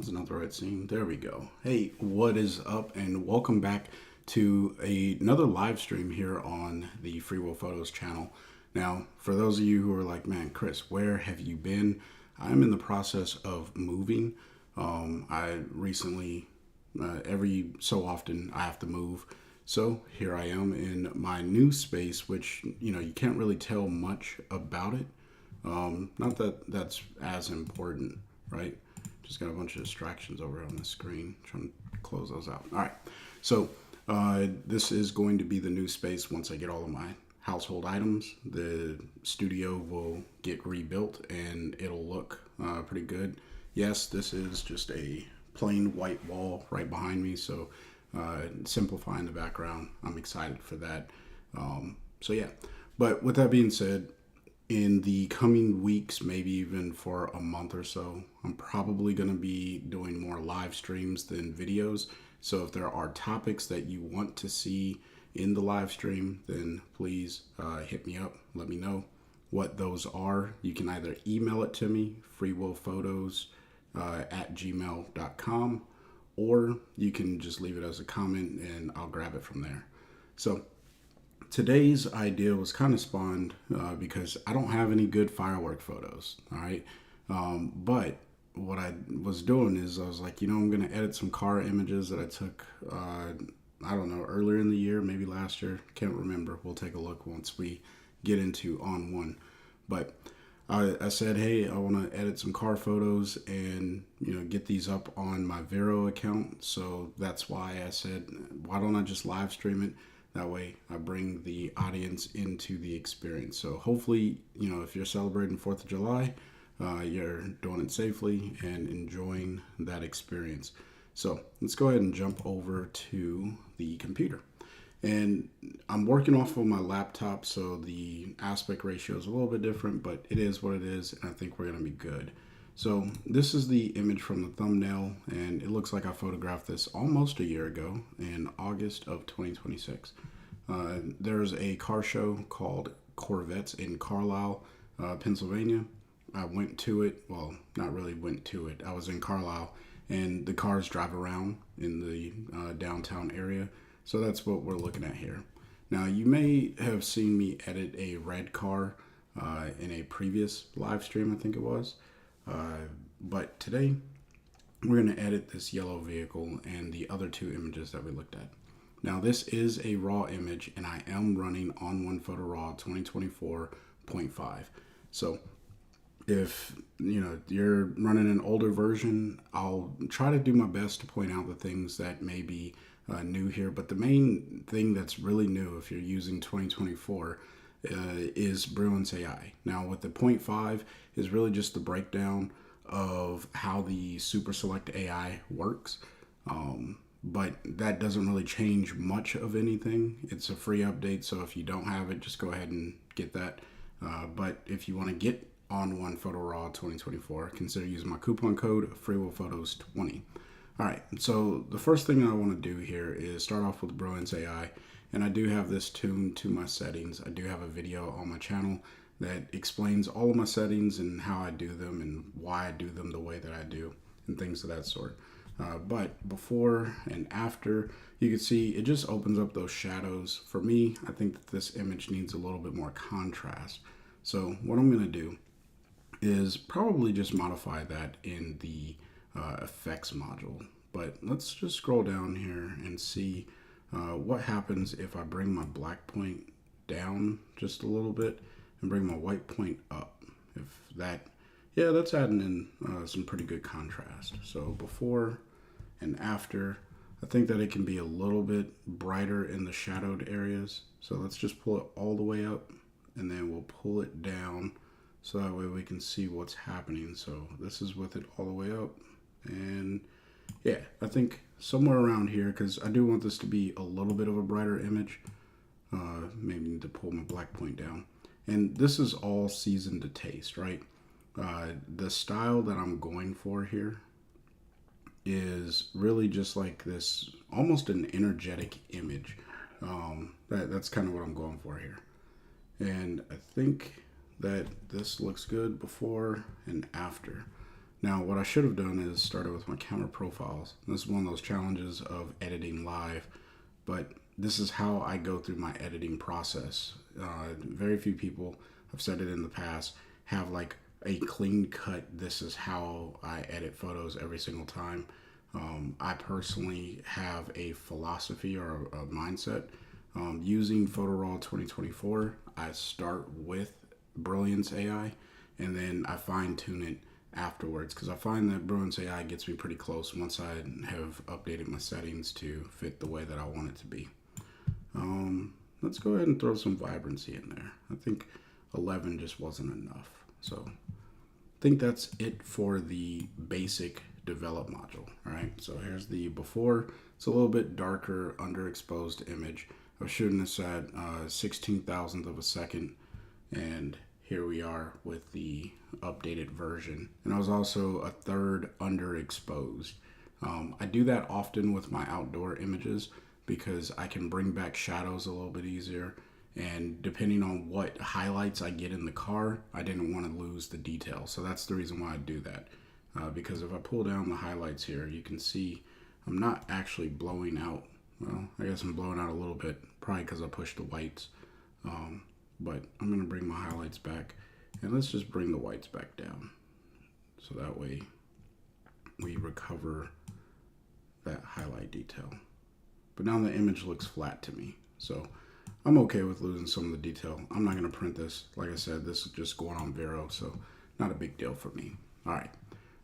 That's not the right scene. There we go. Hey, what is up? And welcome back to another live stream here on the Free Will Photos channel. Now, for those of you who are like, man, Chris, where have you been? I'm in the process of moving. I recently, every so often, I have to move. So here I am in my new space, which, you can't really tell much about it. Not that that's as important, right? Just got a bunch of distractions over here on the screen. Trying to close those out. All right. So this is going to be the new space once I get all of my household items. The studio will get rebuilt and it'll look pretty good. Yes, this is just a plain white wall right behind me. So simplifying the background. I'm excited for that. So yeah. But with that being said, in the coming weeks, maybe even for a month or so, I'm probably going to be doing more live streams than videos. So if there are topics that you want to see in the live stream, then please hit me up. Let me know what those are. You can either email it to me, freewillphotos@gmail.com, or you can just leave it as a comment and I'll grab it from there. So today's idea was kind of spawned because I don't have any good firework photos, all right? But what I was doing is I was like, I'm going to edit some car images that I took, I don't know, earlier in the year, maybe last year. Can't remember. We'll take a look once we get into ON1. But I said, hey, I want to edit some car photos and, get these up on my Vero account. So that's why I said, why don't I just live stream it? That way I bring the audience into the experience. So hopefully, if you're celebrating 4th of July, you're doing it safely and enjoying that experience. So let's go ahead and jump over to the computer. And I'm working off of my laptop, so the aspect ratio is a little bit different, but it is what it is, and I think we're going to be good. So this is the image from the thumbnail, and it looks like I photographed this almost a year ago in August of 2026. There's a car show called Corvettes in Carlisle, Pennsylvania. I went to it, well, not really went to it. I was in Carlisle, and the cars drive around in the downtown area. So that's what we're looking at here. Now, you may have seen me edit a red car in a previous live stream, I think it was. But today we're going to edit this yellow vehicle and the other two images that we looked at. Now this is a raw image and I am running ON1 Photo Raw 2024.5. So if you're running an older version, I'll try to do my best to point out the things that may be new here. But the main thing that's really new if you're using 2024 is Bruin's AI. Now with the 0.5 is really just the breakdown of how the Super Select AI works. But that doesn't really change much of anything. It's a free update, so if you don't have it, just go ahead and get that. But if you want to get ON1 Photo Raw 2024, consider using my coupon code FreeWillPhotos20. All right, so the first thing I want to do here is start off with Bruin's AI. And I do have this tuned to my settings. I do have a video on my channel that explains all of my settings and how I do them and why I do them the way that I do and things of that sort. But before and after, you can see it just opens up those shadows. For me, I think that this image needs a little bit more contrast. So what I'm going to do is probably just modify that in the effects module. But let's just scroll down here and see what happens if I bring my black point down just a little bit and bring my white point up. If that, yeah, that's adding in some pretty good contrast. So before and after, I think that it can be a little bit brighter in the shadowed areas. So let's just pull it all the way up and then we'll pull it down so that way we can see what's happening. So this is with it all the way up, and yeah, I think somewhere around here, because I do want this to be a little bit of a brighter image. Maybe need to pull my black point down. And this is all seasoned to taste, right? The style that I'm going for here is really just like this, almost an energetic image. That's kind of what I'm going for here. And I think that this looks good before and after. Now, what I should have done is started with my camera profiles. This is one of those challenges of editing live, but this is how I go through my editing process. Very few people, I've said it in the past, have like a clean cut, this is how I edit photos every single time. I personally have a philosophy or a mindset. Using Photo Raw 2024, I start with Brilliance AI and then I fine tune it afterwards, because I find that Brilliance AI gets me pretty close once I have updated my settings to fit the way that I want it to be. Let's go ahead and throw some vibrancy in there. I think 11 just wasn't enough. So I think that's it for the basic develop module. All right, so here's the before. It's a little bit darker, underexposed image. I was shooting this at 16,000th of a second, and here we are with the updated version. And I was also a third underexposed. I do that often with my outdoor images because I can bring back shadows a little bit easier. And depending on what highlights I get in the car, I didn't want to lose the detail. So that's the reason why I do that. Because if I pull down the highlights here, you can see I'm not actually blowing out. Well, I guess I'm blowing out a little bit, probably because I pushed the whites. But I'm going to bring my highlights back. And let's just bring the whites back down. So that way we recover that highlight detail. But now the image looks flat to me. So I'm okay with losing some of the detail. I'm not going to print this. Like I said, this is just going on Vero, so not a big deal for me. All right.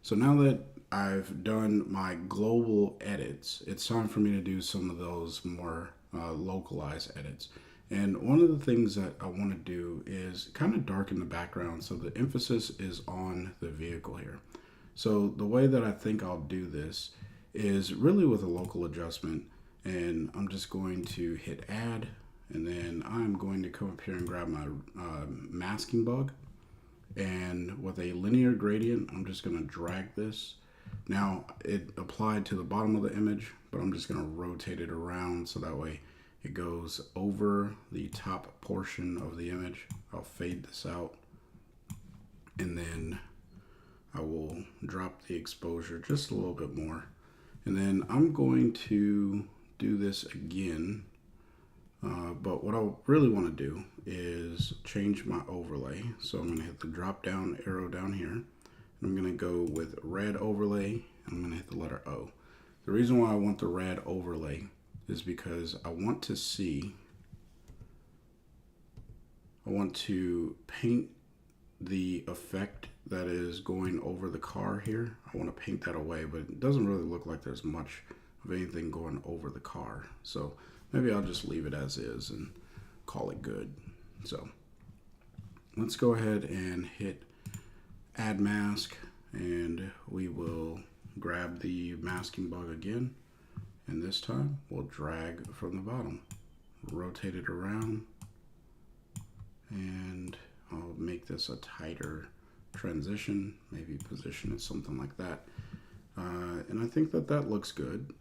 So now that I've done my global edits, it's time for me to do some of those more localized edits. And one of the things that I want to do is kind of darken the background so the emphasis is on the vehicle here. So the way that I think I'll do this is really with a local adjustment, and I'm just going to hit add, and then I'm going to come up here and grab my masking bug, and with a linear gradient I'm just going to drag this. Now it applied to the bottom of the image, but I'm just going to rotate it around so that way it goes over the top portion of the image. I'll fade this out, and then I will drop the exposure just a little bit more. And then I'm going to do this again. But what I really want to do is change my overlay. So I'm going to hit the drop down arrow down here. And I'm going to go with red overlay. I'm going to hit the letter O. The reason why I want the red overlay is because I want to paint the effect that is going over the car here. I want to paint that away, but it doesn't really look like there's much of anything going over the car. So maybe I'll just leave it as is and call it good. So let's go ahead and hit add mask, and we will grab the masking bug again. And this time we'll drag from the bottom, rotate it around, and I'll make this a tighter transition, maybe position it something like that. And I think that that looks good.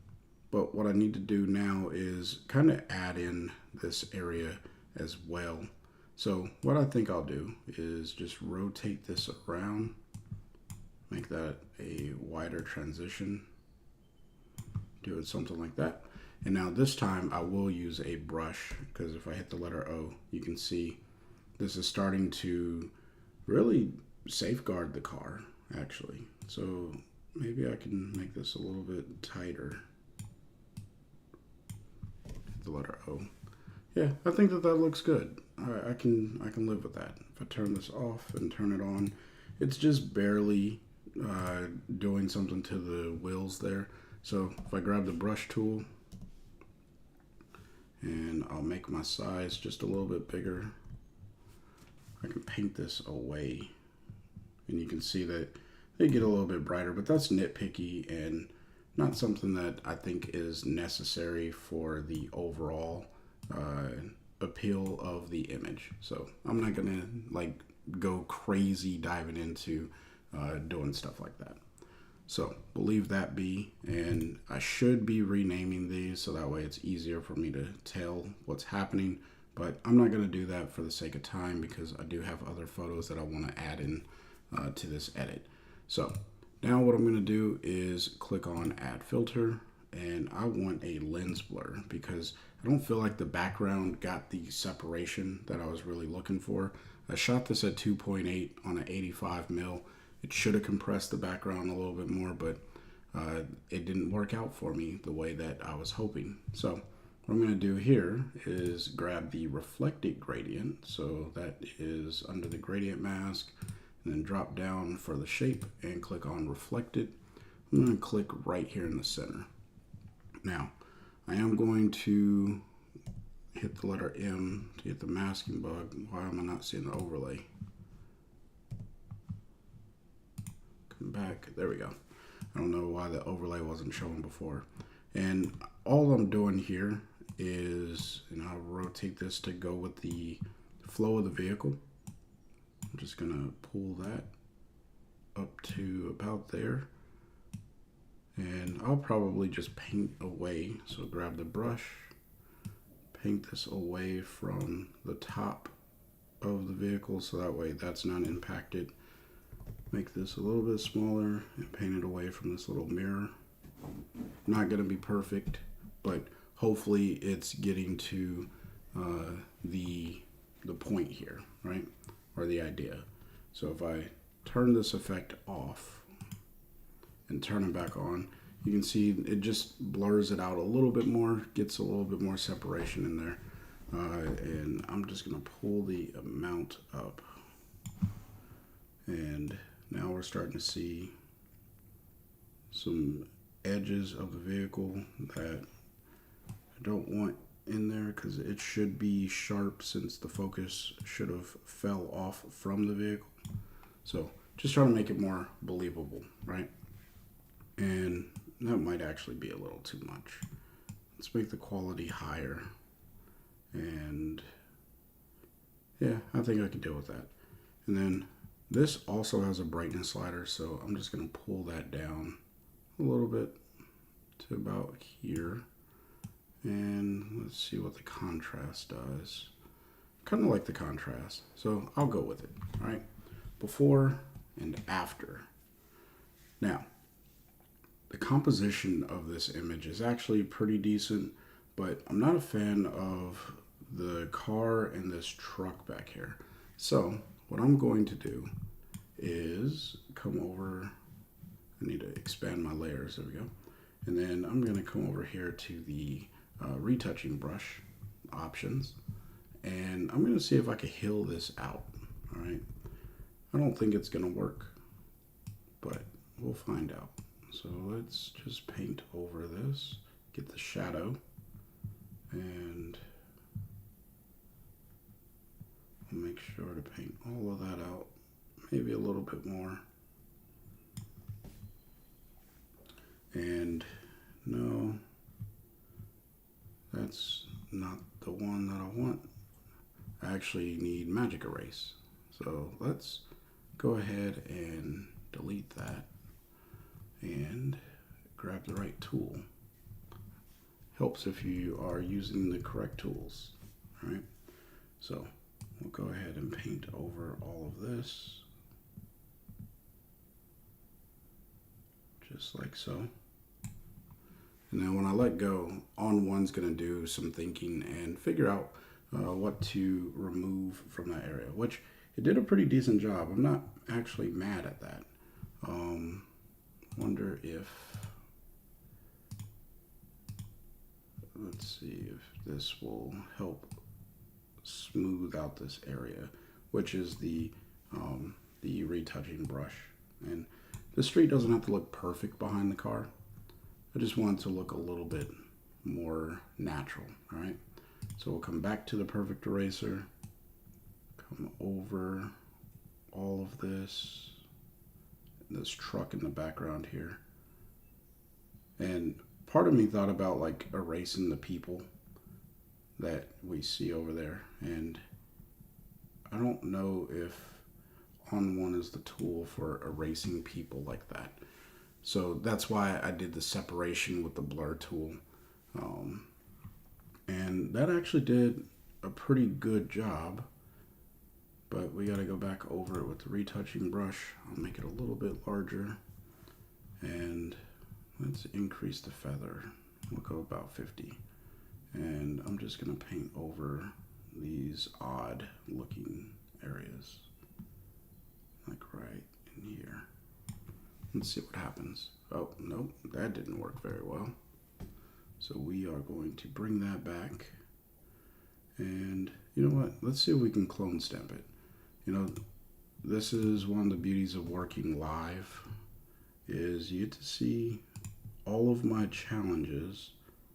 But what I need to do now is kind of add in this area as well. So what I think I'll do is just rotate this around, make that a wider transition, do it something like that. And now this time I will use a brush, because if I hit the letter O, you can see this is starting to really safeguard the car, actually. So maybe I can make this a little bit tighter. Hit the letter O. Yeah, I think that that looks good. I can live with that. If I turn this off and turn it on, it's just barely doing something to the wheels there. So if I grab the brush tool and I'll make my size just a little bit bigger, I can paint this away and you can see that they get a little bit brighter, but that's nitpicky and not something that I think is necessary for the overall appeal of the image. So I'm not gonna like go crazy diving into doing stuff like that. So we'll leave that be, and I should be renaming these so that way it's easier for me to tell what's happening, but I'm not going to do that for the sake of time because I do have other photos that I want to add in to this edit. So now what I'm going to do is click on add filter, and I want a lens blur because I don't feel like the background got the separation that I was really looking for. I shot this at 2.8 on an 85 mil. It should have compressed the background a little bit more, but it didn't work out for me the way that I was hoping. So what I'm going to do here is grab the reflected gradient. So that is under the gradient mask, and then drop down for the shape and click on reflected. I'm going to click right here in the center. Now, I am going to hit the letter M to get the masking bug. Why am I not seeing the overlay? Back, there we go. I don't know why the overlay wasn't showing before. And all I'm doing here is, and I'll rotate this to go with the flow of the vehicle. I'm just gonna pull that up to about there, and I'll probably just paint away. So grab the brush, paint this away from the top of the vehicle so that way that's not impacted. Make this a little bit smaller and paint it away from this little mirror. Not going to be perfect, but hopefully it's getting to the point here, right? Or the idea. So if I turn this effect off and turn it back on, you can see it just blurs it out a little bit more, gets a little bit more separation in there. And I'm just going to pull the amount up. And now we're starting to see some edges of the vehicle that I don't want in there because it should be sharp since the focus should have fell off from the vehicle. So just trying to make it more believable, right? And that might actually be a little too much. Let's make the quality higher. And yeah, I think I can deal with that. And then this also has a brightness slider, so I'm just going to pull that down a little bit to about here. And let's see what the contrast does. Kind of like the contrast, so I'll go with it, all right? Before and after. Now, the composition of this image is actually pretty decent, but I'm not a fan of the car and this truck back here. So what I'm going to do is come over, I need to expand my layers, there we go. And then I'm gonna come over here to the retouching brush options, and I'm gonna see if I can hill this out, all right? I don't think it's gonna work, but we'll find out. So let's just paint over this, get the shadow, and I'll make sure to paint all of that out, maybe a little bit more. And no, that's not the one that I want. I actually need magic erase. So let's go ahead and delete that and grab the right tool. Helps if you are using the correct tools, all right? So we'll go ahead and paint over all of this, just like so. And then when I let go, ON1's gonna do some thinking and figure out what to remove from that area, which it did a pretty decent job. I'm not actually mad at that. Wonder if, let's see if this will help smooth out this area, which is the retouching brush. And the street doesn't have to look perfect behind the car. I just want it to look a little bit more natural, all right? So we'll come back to the perfect eraser, come over all of this, this truck in the background here. And part of me thought about like erasing the people that we see over there. And I don't know if ON1 is the tool for erasing people like that. So that's why I did the separation with the blur tool. And that actually did a pretty good job. But we got to go back over it with the retouching brush. I'll make it a little bit larger. And let's increase the feather. We'll go about 50. And I'm just going to paint over these odd looking areas. Like right in here. Let's see what happens. Oh, nope, that didn't work very well. So we are going to bring that back. And you know what? Let's see if we can clone stamp it. You know, this is one of the beauties of working live, is you get to see all of my challenges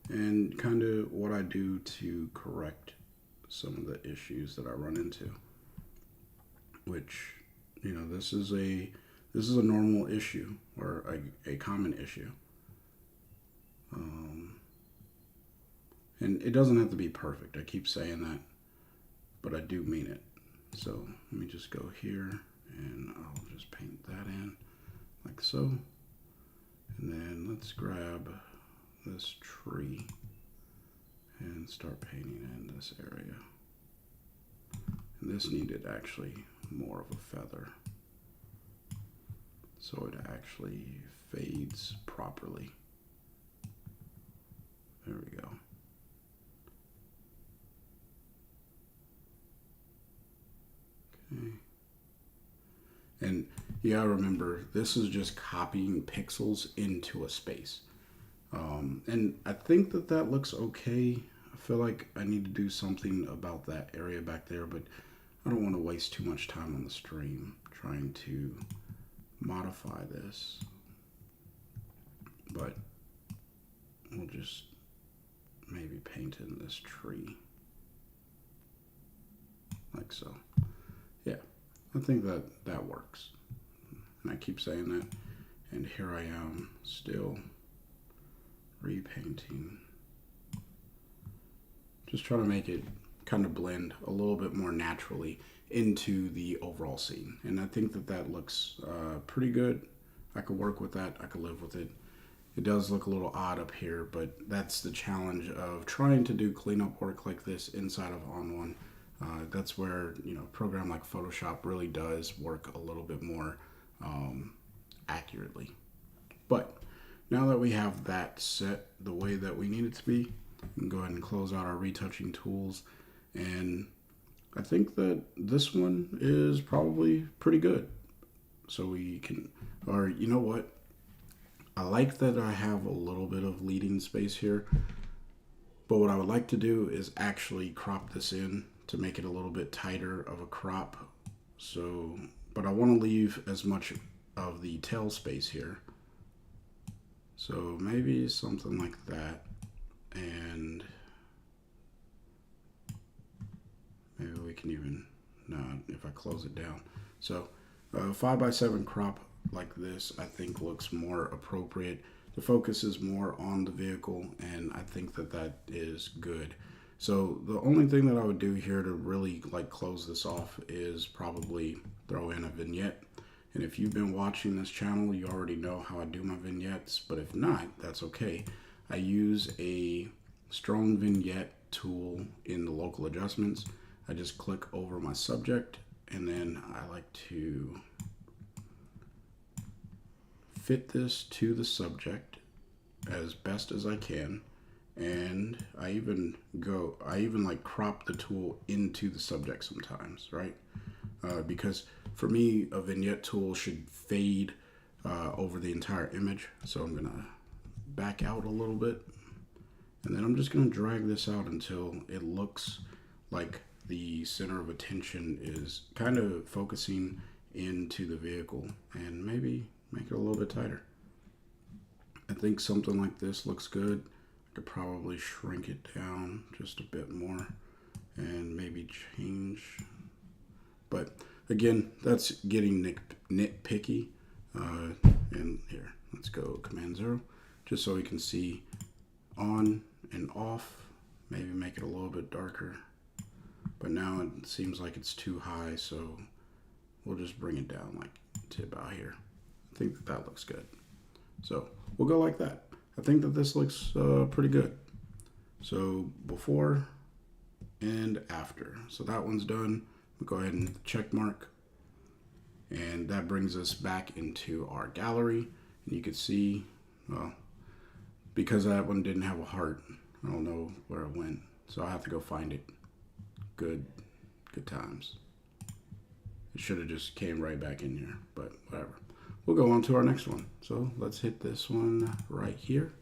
and kind of what I do to correct some of the issues that I run into. Which, you know, this is a normal issue, or a common issue. And it doesn't have to be perfect. I keep saying that, but I do mean it. So let me just go here and I'll just paint that in like so. And then let's grab this tree and start painting in this area. And this needed actually more of a feather, so it actually fades properly. There we go. Okay. And you gotta remember, this is just copying pixels into a space. And I think that looks okay. I feel like I need to do something about that area back there, but I don't want to waste too much time on the stream trying to modify this. But we'll just maybe paint in this tree like so. Yeah, I think that works. And I keep saying that, and here I am still repainting, just trying to make it kind of blend a little bit more naturally into the overall scene. And I think that looks pretty good. I could work with that. I could live with it. It does look a little odd up here, but that's the challenge of trying to do cleanup work like this inside of ON1. That's where, you know, a program like Photoshop really does work a little bit more accurately. But now that we have that set the way that we need it to be, we can go ahead and close out our retouching tools. And I think that this one is probably pretty good. So we can, or you know what? I like that I have a little bit of leading space here. But what I would like to do is actually crop this in to make it a little bit tighter of a crop. So, but I want to leave as much of the tail space here. So maybe something like that. And maybe we can even, no, if I close it down. So 5x7 crop like this, I think looks more appropriate. The focus is more on the vehicle, and I think that is good. So the only thing that I would do here to really like close this off is probably throw in a vignette. And if you've been watching this channel, you already know how I do my vignettes, but if not, that's okay. I use a strong vignette tool in the local adjustments. I just click over my subject, and then I like to fit this to the subject as best as I can. And I even like crop the tool into the subject sometimes, right? Because for me, a vignette tool should fade over the entire image. So I'm gonna back out a little bit, and then I'm just gonna drag this out until it looks like the center of attention is kind of focusing into the vehicle, and maybe make it a little bit tighter. I think something like this looks good. I could probably shrink it down just a bit more and maybe change. But again, that's getting nitpicky. And here, let's go Command 0, just so we can see on and off. Maybe make it a little bit darker, but now it seems like it's too high, so we'll just bring it down like to about here. I think that that looks good. So we'll go like that. I think that this looks pretty good. So before and after. So that one's done. We'll go ahead and check mark. And that brings us back into our gallery. And you can see, well, because that one didn't have a heart, I don't know where it went. So I have to go find it. Good times. It should have just came right back in here, but whatever. We'll go on to our next one. So let's hit this one right here.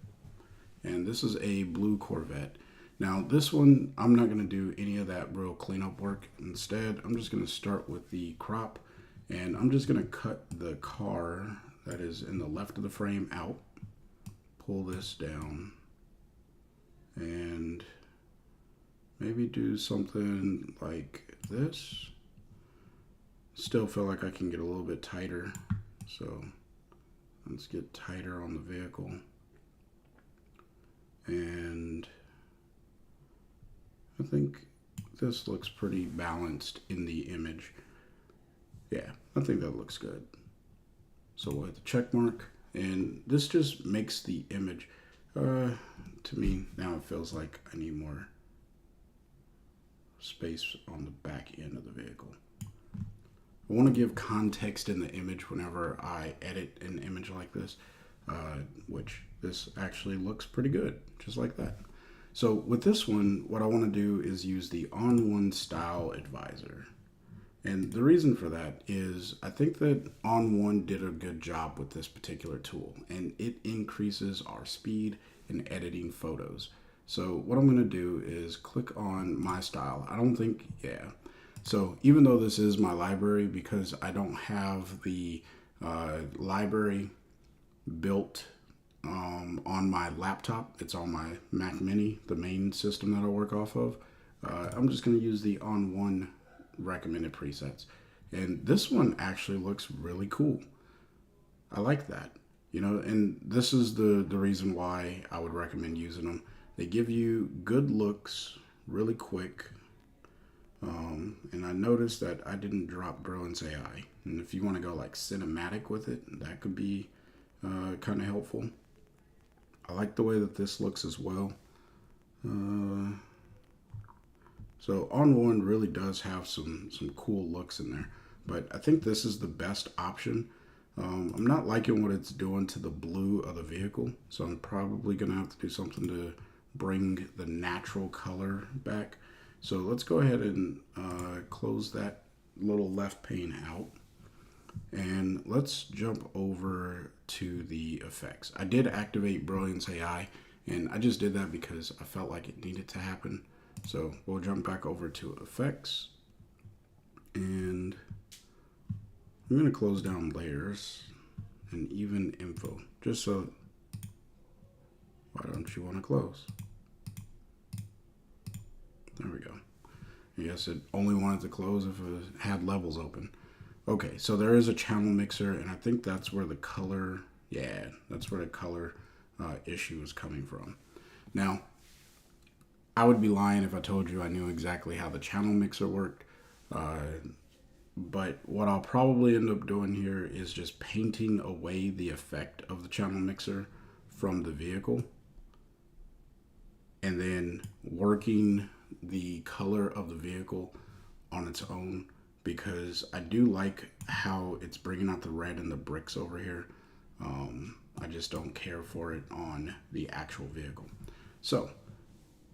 And this is a blue Corvette. Now this one, I'm not gonna do any of that real cleanup work. Instead, I'm just gonna start with the crop, and I'm just gonna cut the car that is in the left of the frame out, pull this down, and maybe do something like this. Still feel like I can get a little bit tighter. So let's get tighter on the vehicle. And I think this looks pretty balanced in the image. Yeah, I think that looks good. So we'll hit the check mark, and this just makes the image, to me, now it feels like I need more space on the back end of the vehicle. I want to give context in the image whenever I edit an image like this, which this actually looks pretty good, just like that. So with this one, what I want to do is use the ON1 Style Advisor. And the reason for that is I think that ON1 did a good job with this particular tool, and it increases our speed in editing photos. So what I'm going to do is click on my style. I don't think, yeah. So even though this is my library, because I don't have the library built on my laptop, it's on my Mac Mini, the main system that I work off of, I'm just going to use the ON1 recommended presets. And this one actually looks really cool. I like that, you know, and this is the reason why I would recommend using them. They give you good looks really quick. And I noticed that I didn't drop Brilliance AI. And if you want to go like cinematic with it, that could be kind of helpful. I like the way that this looks as well. So ON1 really does have some cool looks in there, but I think this is the best option. I'm not liking what it's doing to the blue of the vehicle, so I'm probably gonna have to do something to bring the natural color back. So let's go ahead and close that little left pane out, and let's jump over to the effects. I did activate Brilliance AI, and I just did that because I felt like it needed to happen. So we'll jump back over to effects, and I'm going to close down layers and even info, just so, why don't you want to close? There we go. Yes, it only wanted to close if it had levels open. Okay, so there is a channel mixer, and I think that's where the color, yeah, that's where the color issue is coming from. Now, I would be lying if I told you I knew exactly how the channel mixer worked, but what I'll probably end up doing here is just painting away the effect of the channel mixer from the vehicle, and then working the color of the vehicle on its own, because I do like how it's bringing out the red and the bricks over here. I just don't care for it on the actual vehicle. So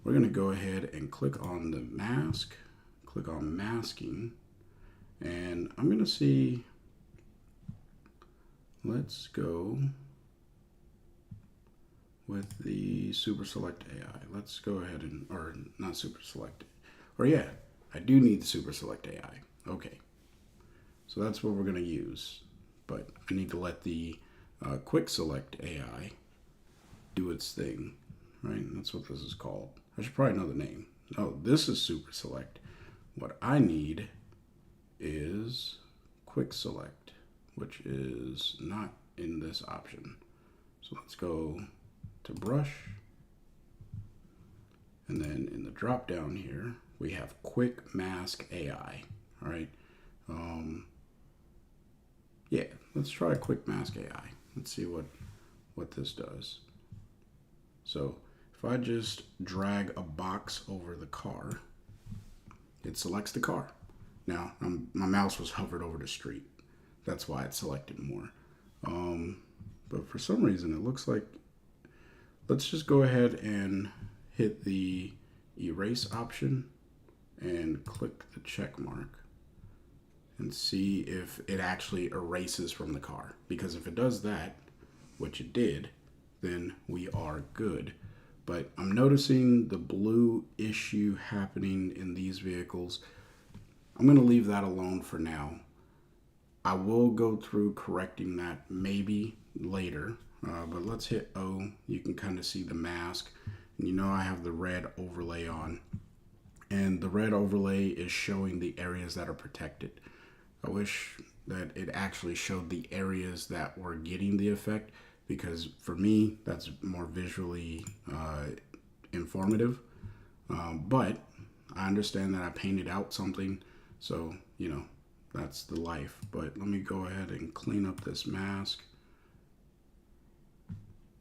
we're going to go ahead and click on the mask, click on masking, and I'm going to see, let's go with the Super Select AI. Let's go ahead and, or not Super Select, or yeah, I do need the Super Select AI. Okay, so that's what we're going to use, but I need to let the Quick Select AI do its thing, right? That's what this is called. I should probably know the name. Oh, this is Super Select. What I need is Quick Select. which is not in this option. So let's go to brush. And then in the drop down here, we have quick mask AI. All right. Yeah, let's try quick mask AI. Let's see what this does. So if I just drag a box over the car, it selects the car. Now, my mouse was hovered over the street. That's why it selected more. But for some reason, it looks like, let's just go ahead and hit the erase option and click the check mark and see if it actually erases from the car. Because if it does that, which it did, then we are good. But I'm noticing the blue issue happening in these vehicles. I'm going to leave that alone for now. I will go through correcting that maybe later, but let's hit O. You can kind of see the mask. And you know I have the red overlay on. And the red overlay is showing the areas that are protected. I wish that it actually showed the areas that were getting the effect, because for me, that's more visually informative. But I understand that I painted out something, so, you know, that's the life. But let me go ahead and clean up this mask.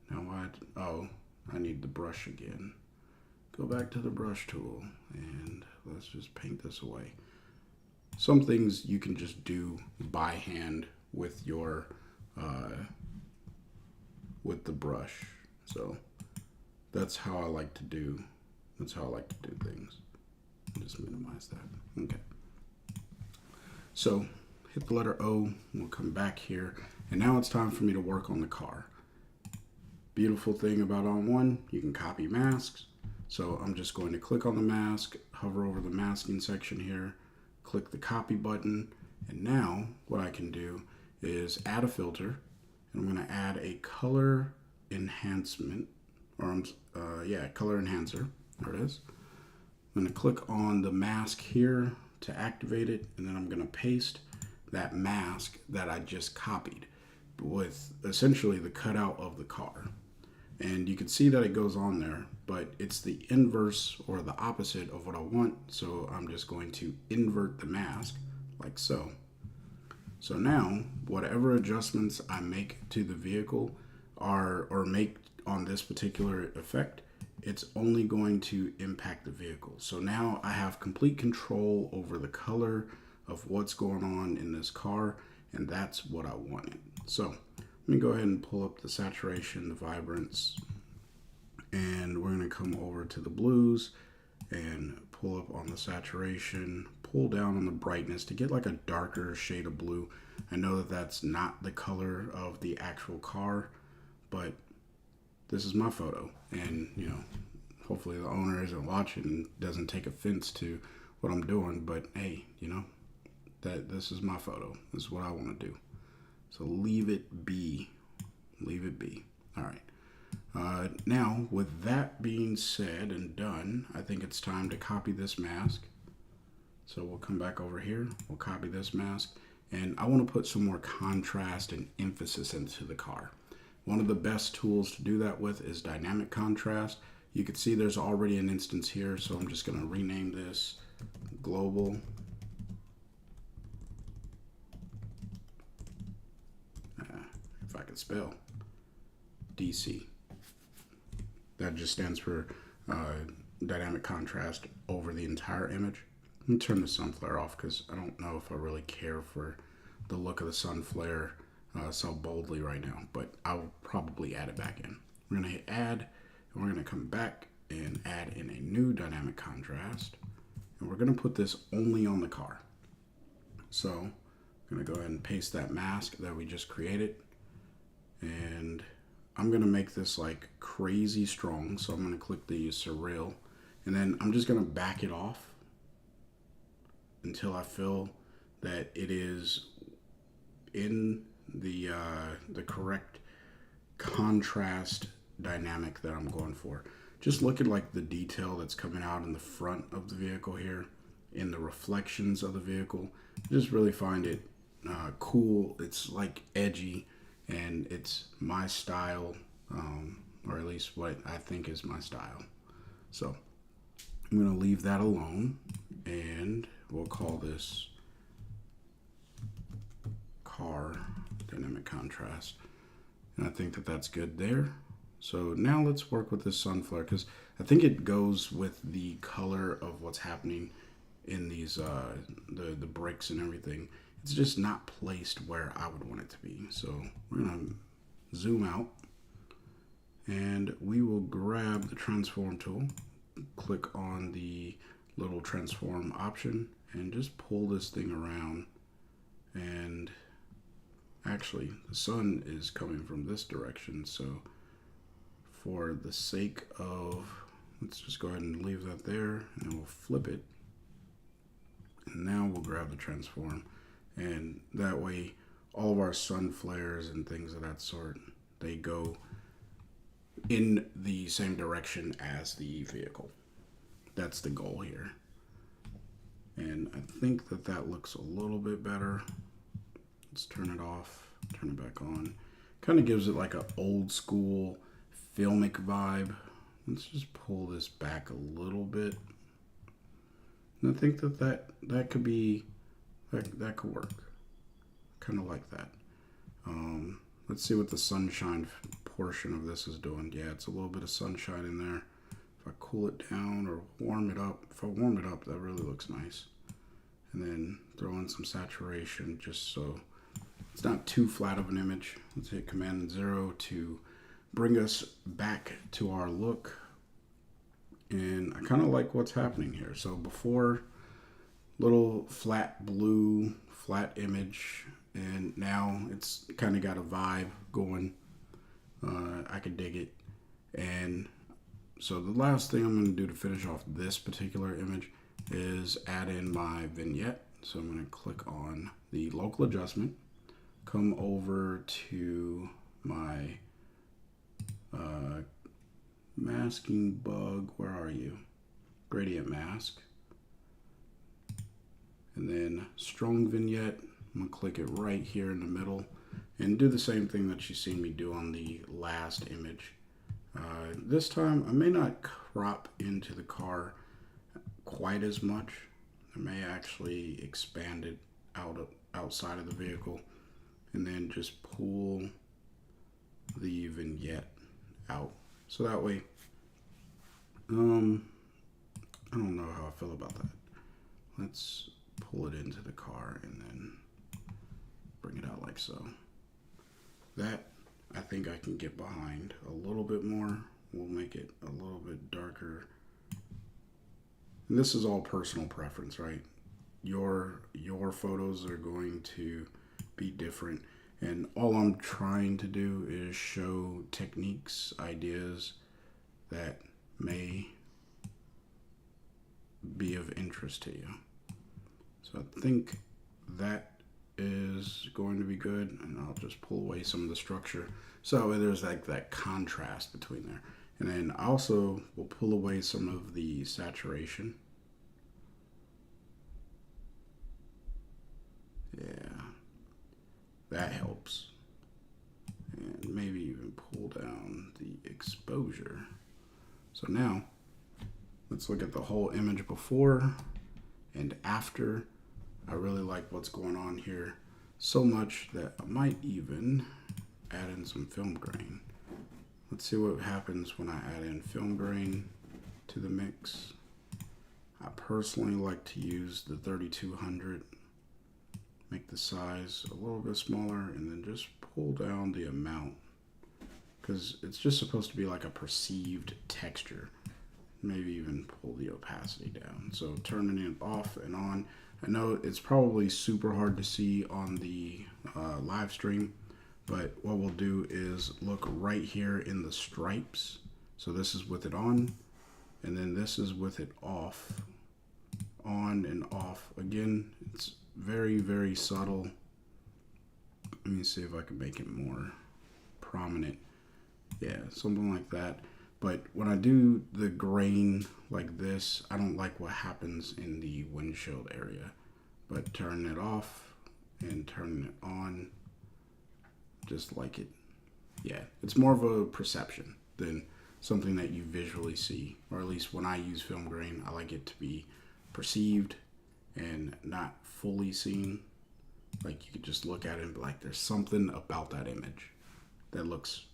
Now what? Oh, I need the brush again. Go back to the brush tool and let's just paint this away. Some things you can just do by hand with your with the brush. So that's how I like to do. That's how I like to do things. Just minimize that. Okay. So hit the letter O. We'll come back here, and now it's time for me to work on the car. Beautiful thing about ON1, you can copy masks. So I'm just going to click on the mask, hover over the masking section here, click the copy button, and now what I can do is add a filter, and I'm going to add a color enhancement, or color enhancer. There it is. I'm going to click on the mask here to activate it, and then I'm going to paste that mask that I just copied with essentially the cutout of the car. And you can see that it goes on there, but it's the inverse or the opposite of what I want. So I'm just going to invert the mask like so. So now whatever adjustments I make to the vehicle or make on this particular effect, it's only going to impact the vehicle. So now I have complete control over the color of what's going on in this car, and that's what I wanted. So let me go ahead and pull up the saturation, the vibrance, and we're going to come over to the blues and pull up on the saturation, pull down on the brightness to get like a darker shade of blue. I know that that's not the color of the actual car, but this is my photo, and you know, hopefully the owner isn't watching and doesn't take offense to what I'm doing, but hey, you know, that this is my photo. This is what I want to do. So leave it be. Leave it be. All right. Now, with that being said and done, I think it's time to copy this mask. So we'll come back over here. We'll copy this mask. And I want to put some more contrast and emphasis into the car. One of the best tools to do that with is dynamic contrast. You can see there's already an instance here, so I'm just going to rename this global. If I could spell, DC. That just stands for dynamic contrast over the entire image. Let me turn the sun flare off because I don't know if I really care for the look of the sun flare so boldly right now, but I'll probably add it back in. We're going to hit add, and we're going to come back and add in a new dynamic contrast, and we're going to put this only on the car. So I'm going to go ahead and paste that mask that we just created, and I'm going to make this like crazy strong. So I'm going to click the surreal, and then I'm just going to back it off until I feel that it is in the correct contrast dynamic that I'm going for. Just look at like the detail that's coming out in the front of the vehicle here, in the reflections of the vehicle. I just really find it cool. It's like edgy, and it's my style, or at least what I think is my style. So I'm going to leave that alone, and we'll call this car dynamic contrast. And I think that that's good there. So now let's work with this sun flare, because I think it goes with the color of what's happening in these the bricks and everything. It's just not placed where I would want it to be. So we're gonna zoom out, and we will grab the transform tool, click on the little transform option, and just pull this thing around. And actually the sun is coming from this direction, so for the sake of, let's just go ahead and leave that there, and we'll flip it. And now we'll grab the transform, and that way all of our sun flares and things of that sort, they go in the same direction as the vehicle. That's the goal here. And I think that that looks a little bit better. Let's turn it off, turn it back on. Kind of gives it like an old school filmic vibe. Let's just pull this back a little bit. And I think that could be, that could work. Kind of like that. Let's see what the sunshine portion of this is doing. Yeah, it's a little bit of sunshine in there. If I cool it down or warm it up, if I warm it up, that really looks nice. And then throw in some saturation just so it's not too flat of an image. Let's hit Command 0 to bring us back to our look. And I kind of like what's happening here. So before, little flat blue, flat image, and now it's kind of got a vibe going. I could dig it. And so the last thing I'm going to do to finish off this particular image is add in my vignette. So I'm going to click on the local adjustment, come over to my masking bug, where are you? Gradient mask. And then strong vignette, I'm gonna click it right here in the middle and do the same thing that you seen me do on the last image. This time I may not crop into the car quite as much. I may actually expand it outside of the vehicle, and then just pull the vignette out. So that way, I don't know how I feel about that. Let's pull it into the car and then bring it out like so. That I think I can get behind a little bit more. We'll make it a little bit darker. And this is all personal preference, right? Your photos are going to be different. And all I'm trying to do is show techniques, ideas that may be of interest to you. So I think that is going to be good, and I'll just pull away some of the structure so there's like that contrast between there. And then also we'll pull away some of the saturation. Yeah, that helps. And maybe even pull down the exposure. So now let's look at the whole image before and after. I really like what's going on here so much that I might even add in some film grain. Let's see what happens when I add in film grain to the mix. I personally like to use the 3200. Make the size a little bit smaller and then just pull down the amount, because it's just supposed to be like a perceived texture. Maybe even pull the opacity down. So turning it off and on. I know it's probably super hard to see on the live stream, but what we'll do is look right here in the stripes. So this is with it on, and then this is with it off, on and off. Again, it's very, very subtle. Let me see if I can make it more prominent. Yeah, something like that. But when I do the grain like this, I don't like what happens in the windshield area. But turn it off and turning it on just like it. Yeah, it's more of a perception than something that you visually see, or at least when I use film grain, I like it to be perceived and not fully seen. Like you could just look at it and be like, there's something about that image that looks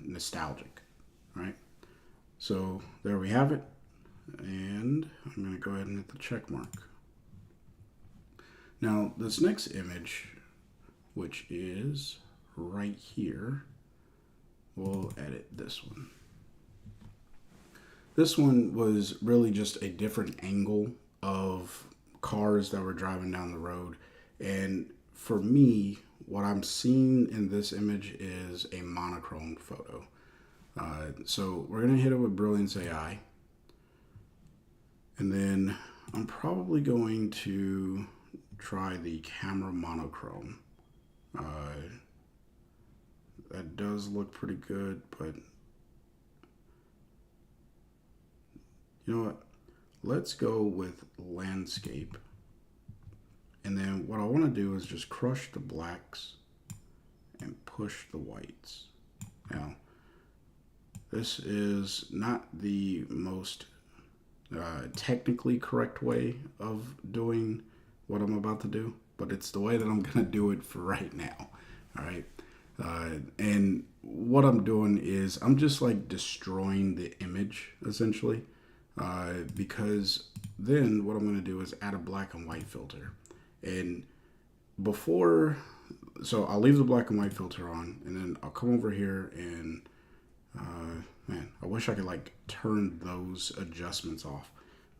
nostalgic, right? So there we have it, and I'm going to go ahead and hit the check mark. Now this next image, which is right here, we'll edit this one. This one was really just a different angle of cars that were driving down the road. And for me, what I'm seeing in this image is a monochrome photo. So we're going to hit it with Brilliance AI. And then I'm probably going to try the camera monochrome. That does look pretty good, but you know what? Let's go with landscape. And then what I want to do is just crush the blacks and push the whites. Now, this is not the most technically correct way of doing what I'm about to do, but it's the way that I'm going to do it for right now. All right. And what I'm doing is I'm just like destroying the image essentially, because then what I'm going to do is add a black and white filter. And so I'll leave the black and white filter on, and then I'll come over here and, man, I wish I could like turn those adjustments off,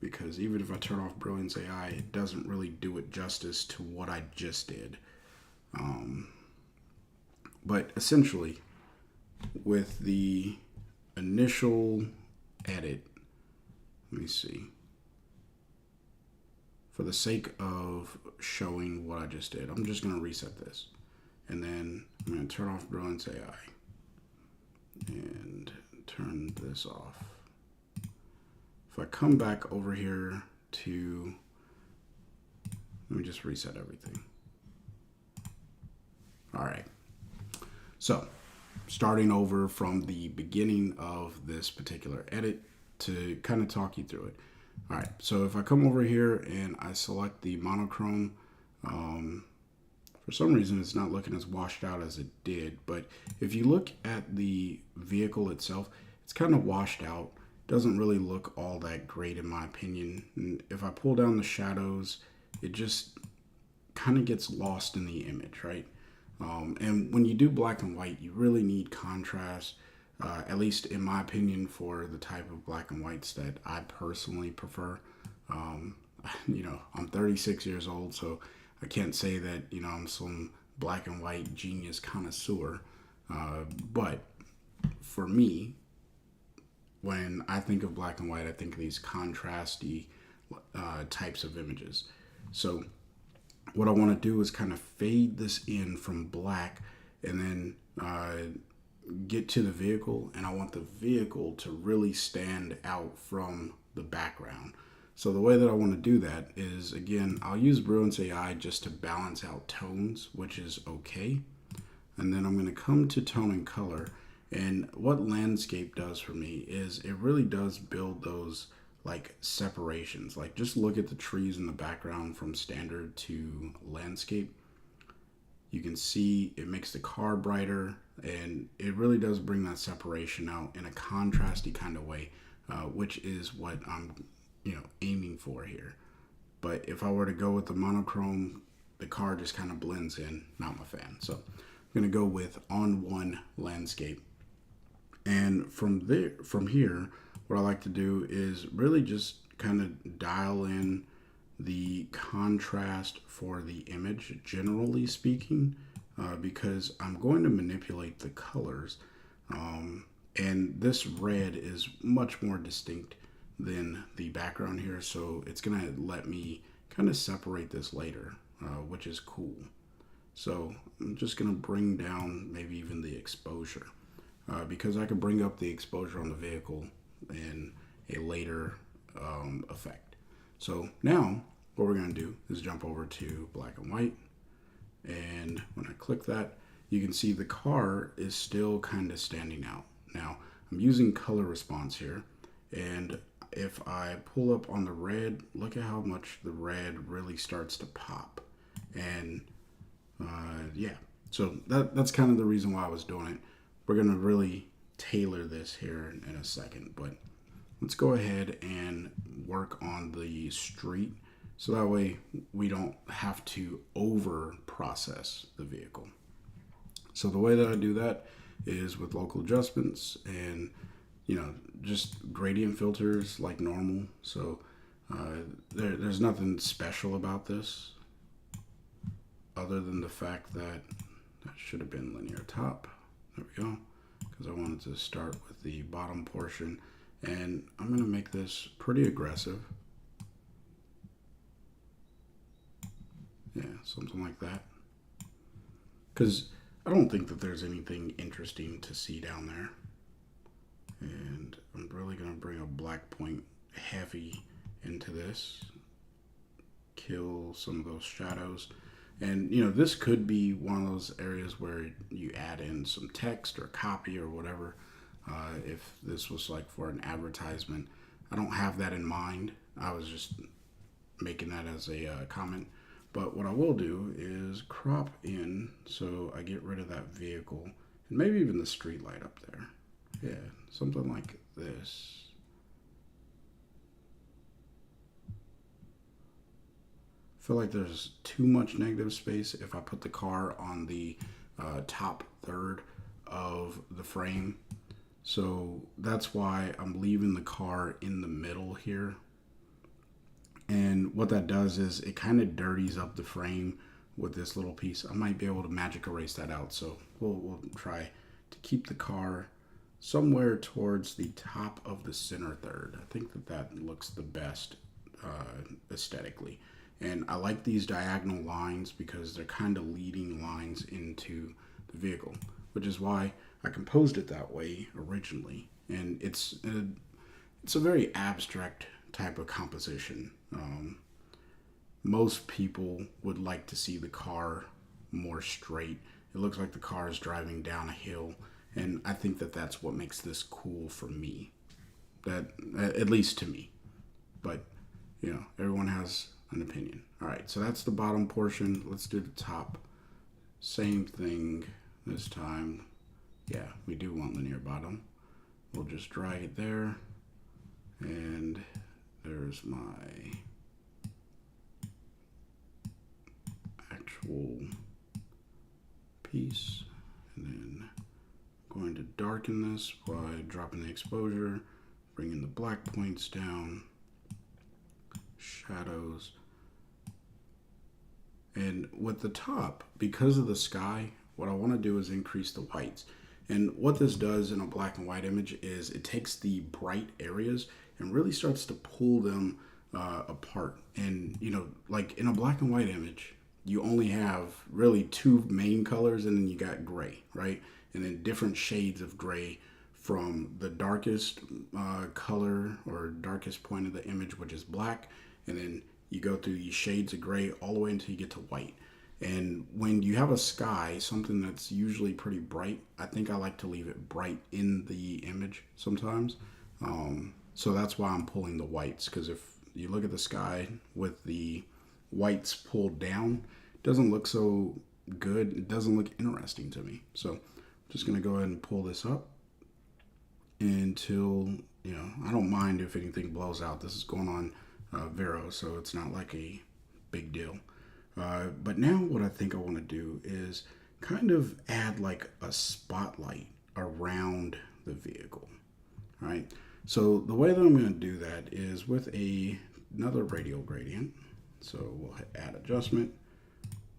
because even if I turn off Brilliance AI, it doesn't really do it justice to what I just did. But essentially, with the initial edit, let me see. For the sake of showing what I just did, I'm just going to reset this. And then I'm going to turn off Brilliance AI and turn this off. If I come back over here to, let me just reset everything. All right. So starting over from the beginning of this particular edit to kind of talk you through it. All right, so if I come over here and I select the monochrome, for some reason it's not looking as washed out as it did, but if you look at the vehicle itself, it's kind of washed out. Doesn't really look all that great in my opinion. And if I pull down the shadows, it just kind of gets lost in the image, right? And when you do black and white, you really need contrast. At least in my opinion, for the type of black and whites that I personally prefer. You know, I'm 36 years old, so I can't say that, you know, I'm some black and white genius connoisseur. But for me, when I think of black and white, I think of these contrasty types of images. So what I want to do is kind of fade this in from black and then get to the vehicle, and I want the vehicle to really stand out from the background. So the way that I want to do that is, again, I'll use Brilliance AI just to balance out tones, which is okay. And then I'm going to come to tone and color. And what landscape does for me is it really does build those like separations. Like just look at the trees in the background from standard to landscape. You can see it makes the car brighter, and it really does bring that separation out in a contrasty kind of way, which is what I'm, you know, aiming for here. But if I were to go with the monochrome, the car just kind of blends in. Not my fan. So I'm going to go with ON1 landscape. And from here, what I like to do is really just kind of dial in the contrast for the image, generally speaking, because I'm going to manipulate the colors. And this red is much more distinct than the background here, so it's going to let me kind of separate this later, which is cool. So I'm just going to bring down maybe even the exposure, because I could bring up the exposure on the vehicle in a later effect. So now what we're going to do is jump over to black and white, And when I click that, you can see the car is still kind of standing out. Now, I'm using color response here, and if I pull up on the red, look at how much the red really starts to pop. And yeah, so that's kind of the reason why I was doing it. We're going to really tailor this here in a second, but let's go ahead and work on the street so that way we don't have to over process the vehicle. So the way that I do that is with local adjustments and just gradient filters like normal. So there's nothing special about this other than the fact that should have been linear top. There we go, because I wanted to start with the bottom portion, and I'm going to make this pretty aggressive. Yeah, something like that, because I don't think that there's anything interesting to see down there. And I'm really going to bring a black point heavy into this, kill some of those shadows. And this could be one of those areas where you add in some text or copy or whatever. If this was like for an advertisement, I don't have that in mind. I was just making that as a comment. But what I will do is crop in so I get rid of that vehicle and maybe even the street light up there. Yeah, something like this. I feel like there's too much negative space if I put the car on the top third of the frame. So that's why I'm leaving the car in the middle here. And what that does is it kind of dirties up the frame with this little piece. I might be able to magic erase that out. So we'll try to keep the car somewhere towards the top of the center third. I think that looks the best aesthetically. And I like these diagonal lines because they're kind of leading lines into the vehicle, which is why I composed it that way originally. And it's a very abstract type of composition. Most people would like to see the car more straight. It looks like the car is driving down a hill, and I think that that's what makes this cool for me. That, at least to me. But everyone has an opinion. All right, so that's the bottom portion. Let's do the top. Same thing this time. Yeah, we do want linear bottom. We'll just drag it there, and there's my actual piece. And then I'm going to darken this by dropping the exposure, bringing the black points down, shadows. And with the top, because of the sky, what I want to do is increase the whites. And what this does in a black and white image is it takes the bright areas and really starts to pull them apart. And like in a black and white image, you only have really two main colors, and then you got gray, right? And then different shades of gray from the darkest color or darkest point of the image, which is black, and then you go through these shades of gray all the way until you get to white. And when you have a sky, something that's usually pretty bright, I think I like to leave it bright in the image sometimes. So that's why I'm pulling the whites, because if you look at the sky with the whites pulled down, it doesn't look so good. It doesn't look interesting to me. So I'm just going to go ahead and pull this up until, I don't mind if anything blows out. This is going on Vero, so it's not like a big deal. But now what I think I want to do is kind of add like a spotlight around the vehicle, right? So the way that I'm going to do that is with another radial gradient. So we'll hit add adjustment,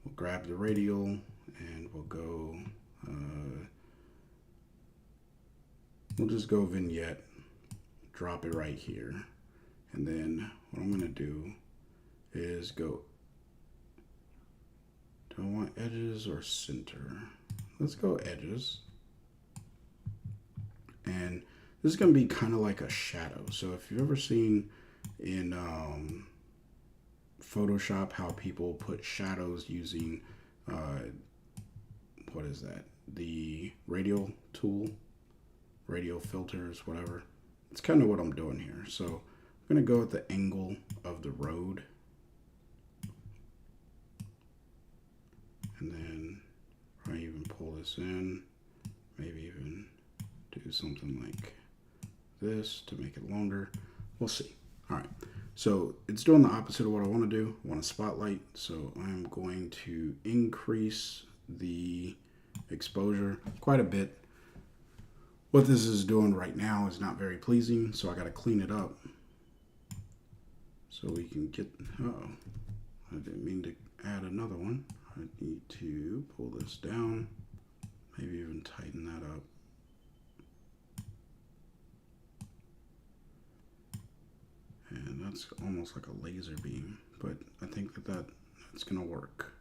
we'll grab the radial, and we'll go, we'll just go vignette, drop it right here. And then what I'm going to do is go, do I want edges or center? Let's go edges. And this is going to be kind of like a shadow. So if you've ever seen in Photoshop how people put shadows using what is that? The radial tool, radial filters, whatever. It's kind of what I'm doing here. So I'm going to go at the angle of the road. And then I even pull this in, maybe even do something like this to make it longer. We'll see. All right. So it's doing the opposite of what I want to do. I want a spotlight. So I'm going to increase the exposure quite a bit. What this is doing right now is not very pleasing, so I got to clean it up so we can get, I didn't mean to add another one. I need to pull this down, maybe even tighten that up. And that's almost like a laser beam, but I think that's gonna work.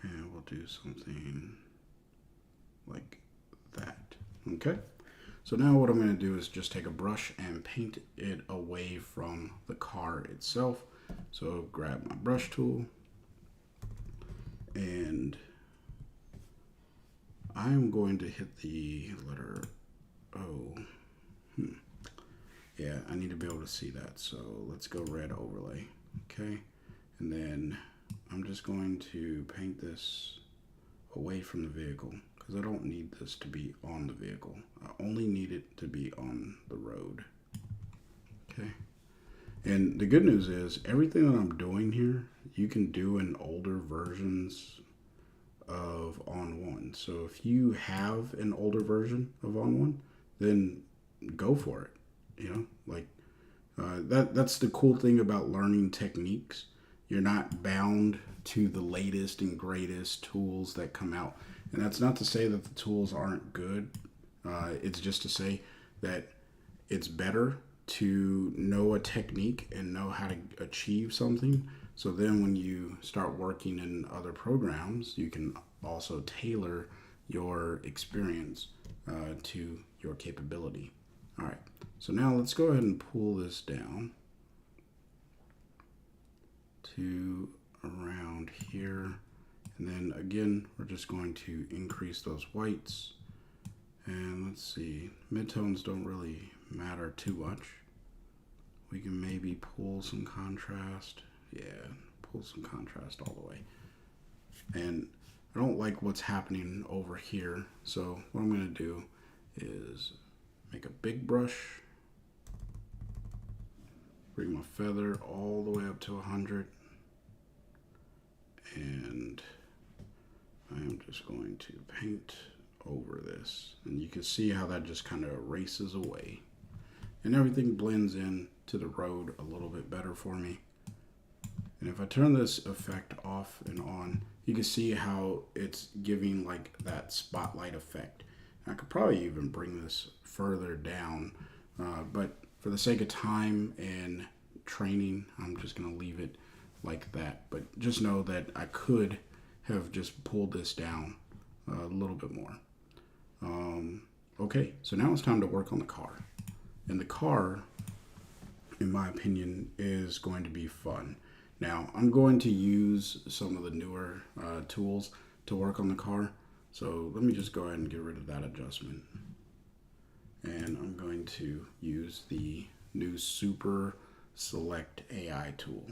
And we'll do something like that. Okay, so now what I'm going to do is just take a brush and paint it away from the car itself. So grab my brush tool, and I'm going to hit the letter O. Yeah, I need to be able to see that, so let's go red overlay. Okay, and then I'm just going to paint this away from the vehicle, because I don't need this to be on the vehicle. I only need it to be on the road. Okay. And the good news is everything that I'm doing here, you can do in older versions of ON1. So if you have an older version of ON1, then go for it. You know, like that's the cool thing about learning techniques. You're not bound to the latest and greatest tools that come out. And that's not to say that the tools aren't good. It's just to say that it's better to know a technique and know how to achieve something. So then when you start working in other programs, you can also tailor your experience to your capability. All right, so now let's go ahead and pull this down to around here. And then again, we're just going to increase those whites. And let's see, midtones don't really matter too much. We can maybe pull some contrast. Yeah, pull some contrast all the way. And I don't like what's happening over here. So what I'm going to do is make a big brush, bring my feather all the way up to 100, and I'm just going to paint over this. And you can see how that just kind of erases away. And everything blends in to the road a little bit better for me. And if I turn this effect off and on, you can see how it's giving like that spotlight effect. I could probably even bring this further down, but for the sake of time and training, I'm just going to leave it like that. But just know that I could have just pulled this down a little bit more. Okay, so now it's time to work on the car. And the car, in my opinion, is going to be fun. Now, I'm going to use some of the newer tools to work on the car. So let me just go ahead and get rid of that adjustment. And I'm going to use the new Super Select AI tool.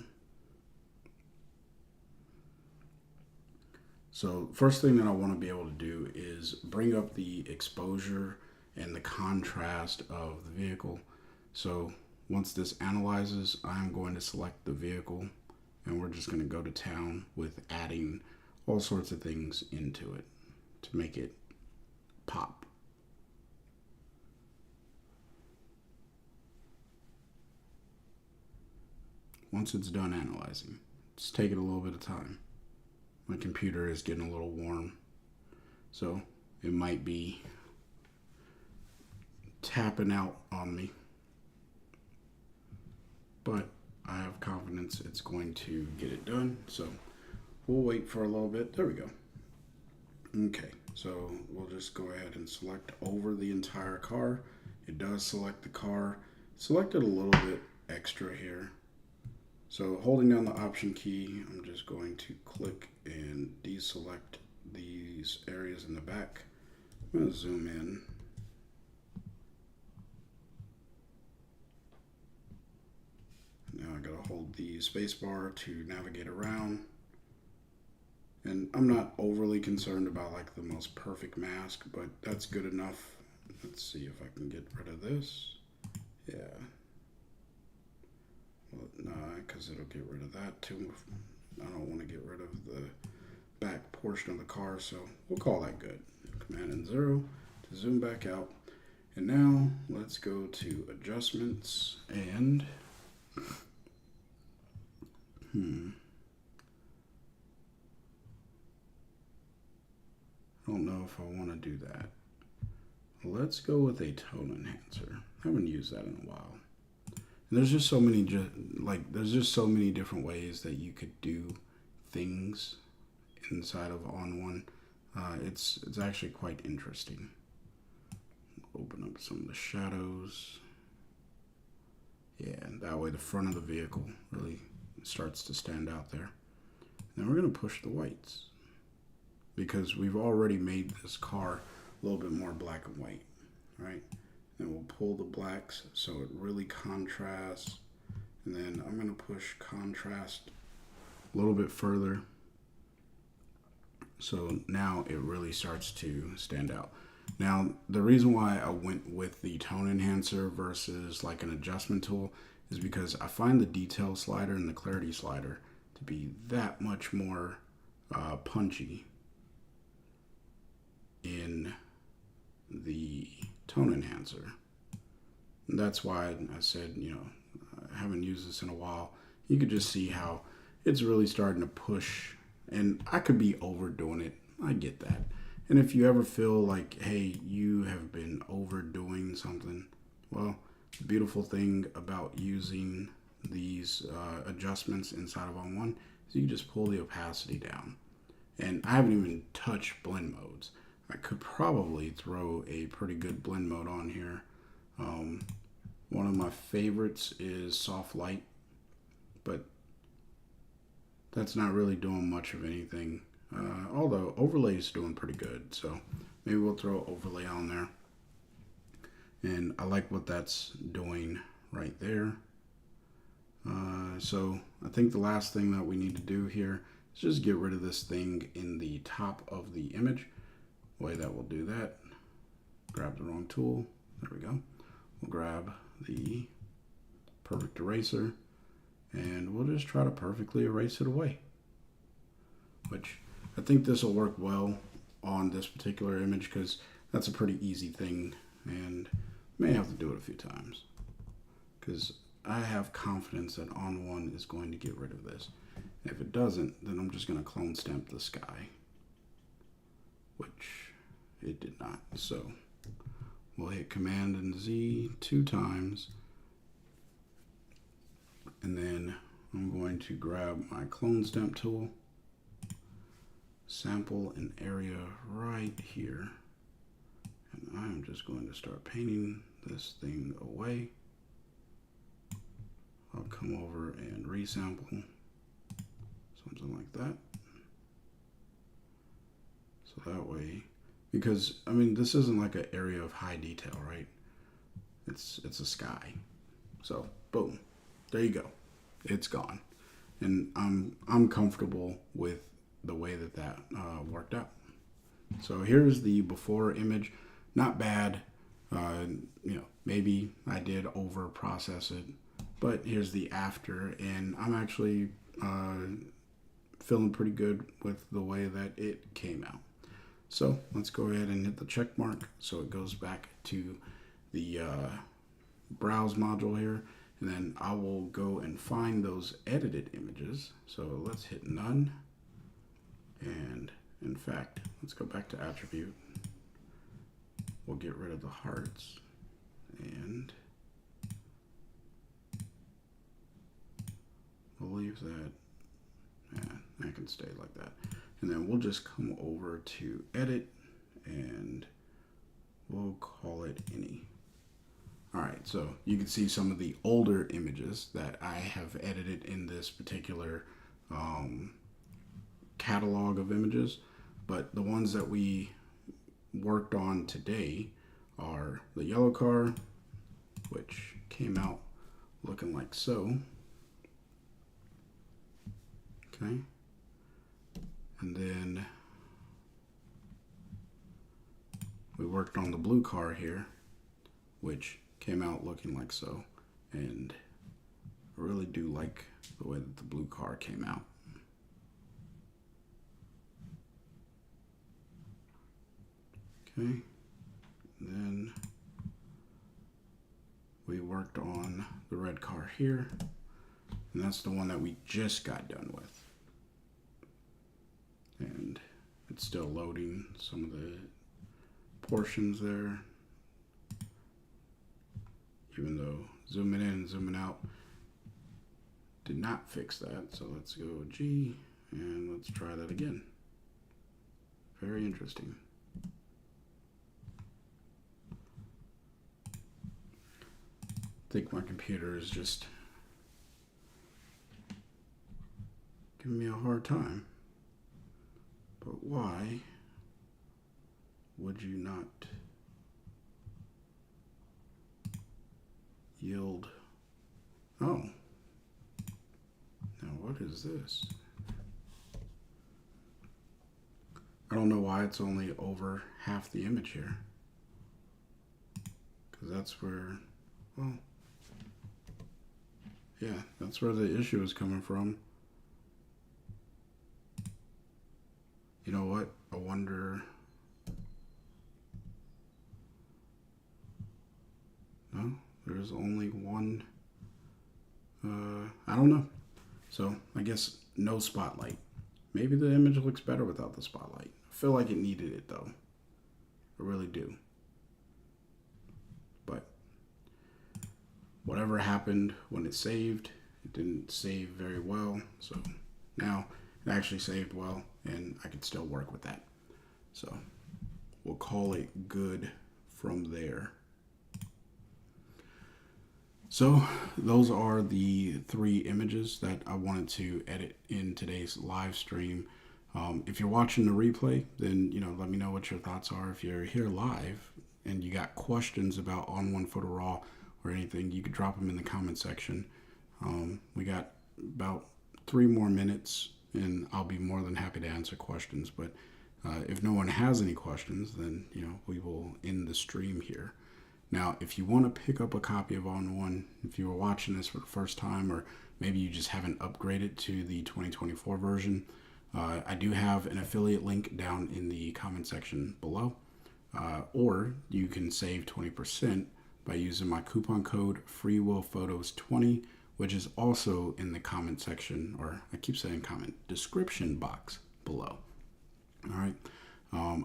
So first thing that I want to be able to do is bring up the exposure and the contrast of the vehicle. So once this analyzes, I'm going to select the vehicle, and we're just going to go to town with adding all sorts of things into it to make it pop. Once it's done analyzing, it's taking a little bit of time. My computer is getting a little warm, so it might be tapping out on me, but I have confidence it's going to get it done. So we'll wait for a little bit. There we go. Okay, so we'll just go ahead and select over the entire car. It does select the car. Select it a little bit extra here. So holding down the Option key, I'm just going to click and deselect these areas in the back. I'm going to zoom in. Now I gotta hold the spacebar to navigate around. And I'm not overly concerned about like the most perfect mask, but that's good enough. Let's see if I can get rid of this. Yeah. Well, nah, because it'll get rid of that too. I don't want to get rid of the back portion of the car, so we'll call that good. Command and 0 to zoom back out. And now let's go to adjustments and I don't know if I want to do that. Let's go with a tone enhancer. I haven't used that in a while. And there's just so many different ways that you could do things inside of ON1. It's actually quite interesting. Open up some of the shadows. Yeah, and that way the front of the vehicle really starts to stand out there. Now we're going to push the whites because we've already made this car a little bit more black and white, right? And we'll pull the blacks so it really contrasts. And then I'm going to push contrast a little bit further. So now it really starts to stand out. Now, the reason why I went with the tone enhancer versus like an adjustment tool is because I find the detail slider and the clarity slider to be that much more punchy in the tone enhancer. And that's why I said, I haven't used this in a while. You could just see how it's really starting to push, and I could be overdoing it. I get that. And if you ever feel like, hey, you have been overdoing something, well, the beautiful thing about using these adjustments inside of ON1 is you can just pull the opacity down. And I haven't even touched blend modes. I could probably throw a pretty good blend mode on here. One of my favorites is soft light, but that's not really doing much of anything. Although overlay is doing pretty good, so maybe we'll throw overlay on there. And I like what that's doing right there. So I think the last thing that we need to do here is just get rid of this thing in the top of the image. The way that we'll do that, grab the wrong tool. There we go. We'll grab the perfect eraser and we'll just try to perfectly erase it away, which I think this will work well on this particular image because that's a pretty easy thing, and may have to do it a few times because I have confidence that ON1 is going to get rid of this. And if it doesn't, then I'm just going to clone stamp the sky, which it did not. So we'll hit Command and Z 2 times, and then I'm going to grab my clone stamp tool, sample an area right here, and I'm just going to start painting this thing away. I'll come over and resample, something like that. So that way, because I mean, this isn't like an area of high detail, right? It's a sky. So boom, there you go. It's gone, and I'm comfortable with the way that worked out. So here's the before image. Not bad. Maybe I did over process it, but here's the after, and I'm actually feeling pretty good with the way that it came out. So let's go ahead and hit the check mark so it goes back to the browse module here, and then I will go and find those edited images. So let's hit none. And in fact, let's go back to attribute. We'll get rid of the hearts and we'll leave that. Yeah, that can stay like that. And then we'll just come over to edit and we'll call it any. All right, so you can see some of the older images that I have edited in this particular catalog of images. But the ones that we worked on today are the yellow car, which came out looking like so. Okay. And then we worked on the blue car here, which came out looking like so. And I really do like the way that the blue car came out. Okay. And then we worked on the red car here, and that's the one that we just got done with. And it's still loading some of the portions there, even though zooming in and zooming out did not fix that. So let's go G and let's try that again. Very interesting. I think my computer is just giving me a hard time. But why would you not yield? Oh, now what is this? I don't know why it's only over half the image here. Because that's where, well, yeah, that's where the issue is coming from. You know what? I wonder. No, there's only one. I don't know. So I guess no spotlight. Maybe the image looks better without the spotlight. I feel like it needed it though. I really do. But whatever happened when it saved, it didn't save very well. So now it actually saved well, and I can still work with that. So we'll call it good from there. So those are the 3 images that I wanted to edit in today's live stream. If you're watching the replay, then let me know what your thoughts are. If you're here live and you got questions about ON1 Photo Raw or anything, you could drop them in the comment section. We got about 3 more minutes, and I'll be more than happy to answer questions. But if no one has any questions, then we will end the stream here. Now, if you want to pick up a copy of ON1, if you were watching this for the first time, or maybe you just haven't upgraded to the 2024 version, I do have an affiliate link down in the comment section below. Or you can save 20% by using my coupon code FreeWillPhotos20, which is also in the comment section, or I keep saying comment, description box below. All right.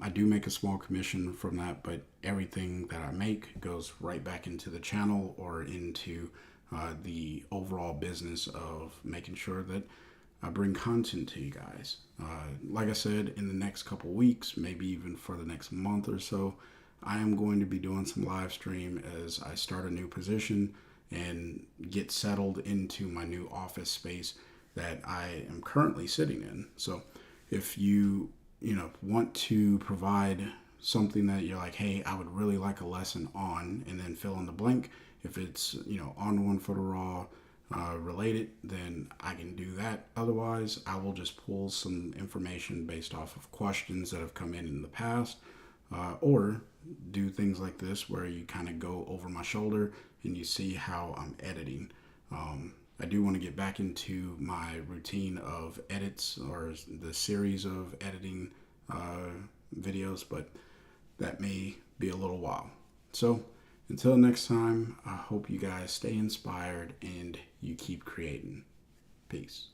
I do make a small commission from that, but everything that I make goes right back into the channel or into the overall business of making sure that I bring content to you guys. Like I said, in the next couple weeks, maybe even for the next month or so, I am going to be doing some live stream as I start a new position and get settled into my new office space that I am currently sitting in. So if you want to provide something that you're like, hey, I would really like a lesson on, and then fill in the blank. If it's, ON1 Photo Raw related, then I can do that. Otherwise, I will just pull some information based off of questions that have come in the past, or do things like this where you kind of go over my shoulder and you see how I'm editing. I do want to get back into my routine of edits, or the series of editing videos, but that may be a little while. So until next time, I hope you guys stay inspired and you keep creating. Peace.